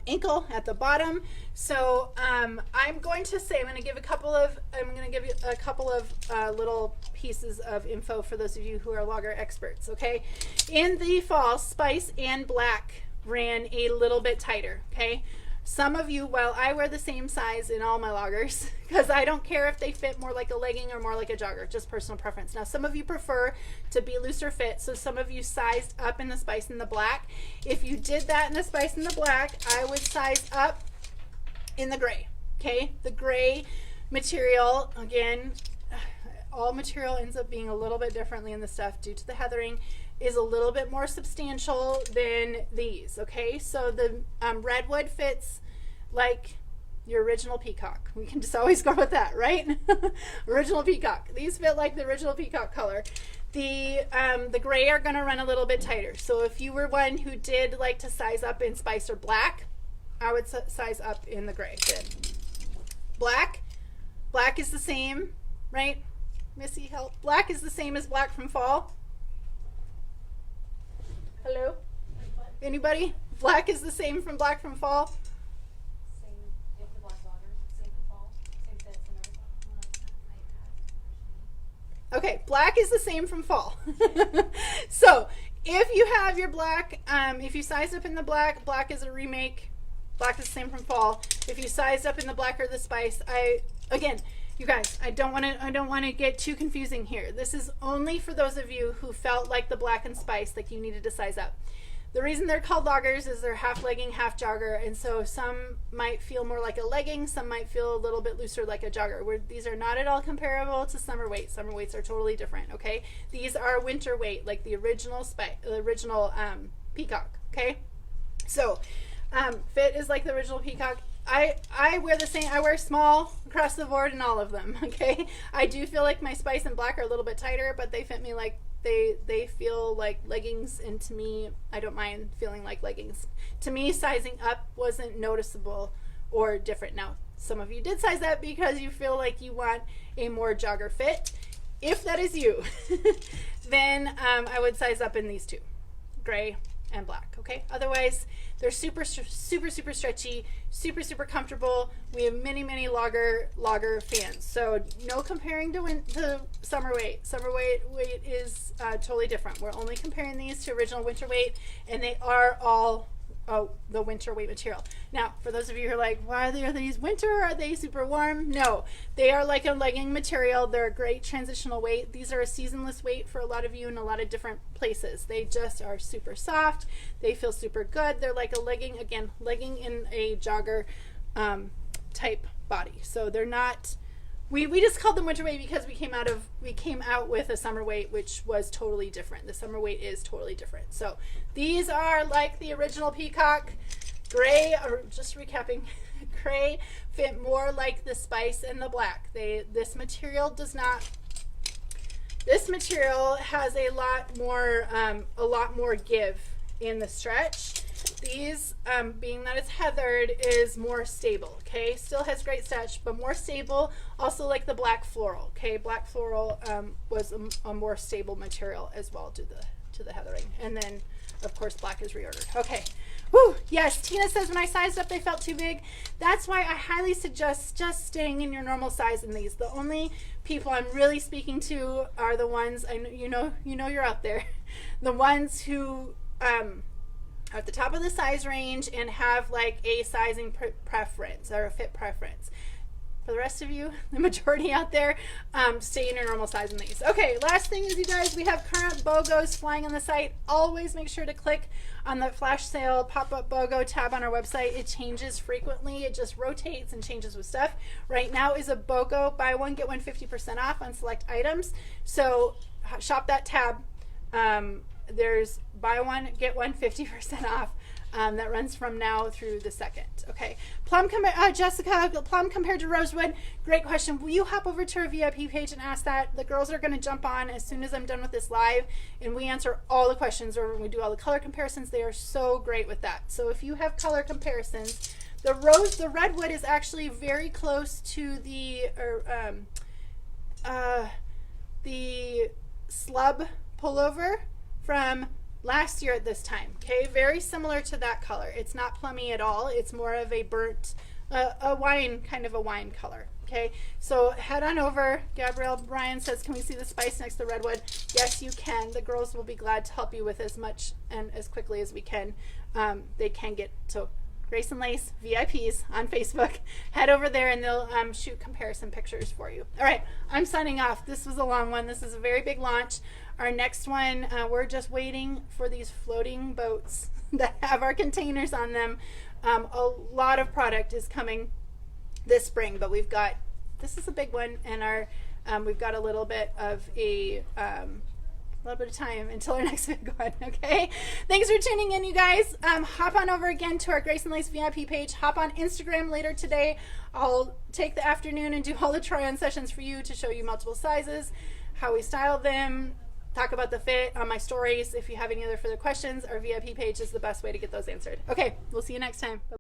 ankle at the bottom. So I'm going to say I'm going to give you a couple of little pieces of info for those of you who are logger experts. Okay, in the fall, Spice and Black ran a little bit tighter. Okay, some of you, well, I wear the same size in all my loggers because I don't care if they fit more like a legging or more like a jogger, just personal preference. Now, some of you prefer to be looser fit, so some of you sized up in the Spice and the Black. If you did that in the Spice and the Black, I would size up in the gray. Okay, the gray material, again, all material ends up being a little bit differently in the stuff due to the heathering, is a little bit more substantial than these. Okay, so the redwood fits like your original peacock. We can just always go with that, right? Original peacock. These fit like the original peacock color. The gray are going to run a little bit tighter. So if you were one who did like to size up in Spice or Black, I would size up in the gray. Good. Black is the same, right? Missy, help. Black is the same as Black from fall. Hello? Anybody? Black is the same from Black from fall? Same, if the black loggers, same from fall, same fits and everything. Okay, Black is the same from fall. So if you have your Black, if you sized up in the Black, Black is a remake. Black is the same from fall. If you sized up in the Black or the Spice, again, you guys, I don't want to get too confusing here. This is only for those of you who felt like the Black and Spice, like you needed to size up. The reason they're called loggers is they're half legging, half jogger, and so some might feel more like a legging, some might feel a little bit looser like a jogger. These are not at all comparable to summer weights. Summer weights are totally different, okay? These are winter weight, like the original Peacock, okay? So fit is like the original Peacock. I wear the same. I wear small across the board in all of them, okay? I do feel like my Spice and Black are a little bit tighter, but they fit me like they feel like leggings, and to me, I don't mind feeling like leggings. To me, sizing up wasn't noticeable or different. Now, some of you did size up because you feel like you want a more jogger fit. If that is you, then I would size up in these two, gray and black, okay? Otherwise, they're super stretchy, super comfortable. We have many logger fans. So no comparing to summer weight. Summer weight is totally different. We're only comparing these to original winter weight, and they are all the winter weight material. Now, for those of you who are like, why are these winter? Are they super warm? No, they are like a legging material. They're a great transitional weight. These are a seasonless weight for a lot of you in a lot of different places. They just are super soft. They feel super good. They're like a legging, again, legging in a jogger type body. So they're not, we just called them winter weight because we came out with a summer weight, which was totally different. The summer weight is totally different. So these are like the original Peacock. Gray, or just recapping, gray fit more like the Spice and the Black. This material has a lot more give in the stretch. These, being that it's heathered, is more stable, okay? Still has great stretch, but more stable. Also like the Black Floral, okay? Black Floral was a more stable material as well to the heathering. And then, of course, Black is reordered. Okay. Whew. Yes, Tina says when I sized up, they felt too big. That's why I highly suggest just staying in your normal size in these. The only people I'm really speaking to are the ones, I know, you know you're out there, the ones who are at the top of the size range and have like a sizing preference or a fit preference. For the rest of you, the majority out there, stay in your normal size in these. Okay, last thing is, you guys, we have current BOGOs flying on the site. Always make sure to click on the flash sale pop-up BOGO tab on our website. It changes frequently. It just rotates and changes with stuff. Right now is a BOGO, buy one, get one 50% off on select items. So shop that tab. There's buy one, get one 50% off. That runs from now through the 2nd. Okay, Jessica, plum compared to rosewood. Great question. Will you hop over to our VIP page and ask that? The girls are going to jump on as soon as I'm done with this live, and we answer all the questions, or when we do all the color comparisons. They are so great with that. So if you have color comparisons, the redwood is actually very close to the slub pullover from last year at this time. Okay, very similar to that color. It's not plummy at all. It's more of a burnt, kind of a wine color. Okay, so head on over. Gabrielle Bryan says, can we see the Spice next to the redwood? Yes, you can. The girls will be glad to help you with as much and as quickly as we can. They can get to Grace and Lace VIPs on Facebook. Head over there and they'll shoot comparison pictures for you. All right, I'm signing off. This was a long one. This is a very big launch. Our next one, we're just waiting for these floating boats that have our containers on them. A lot of product is coming this spring, but we've got, this is a big one, and we've got a little bit of time until our next big one. Okay, thanks for tuning in, you guys. Hop on over again to our Grace and Lace VIP page. Hop on Instagram later today. I'll take the afternoon and do all the try-on sessions for you to show you multiple sizes, how we style them, talk about the fit on my stories. If you have any other further questions, our VIP page is the best way to get those answered. Okay, we'll see you next time. Bye.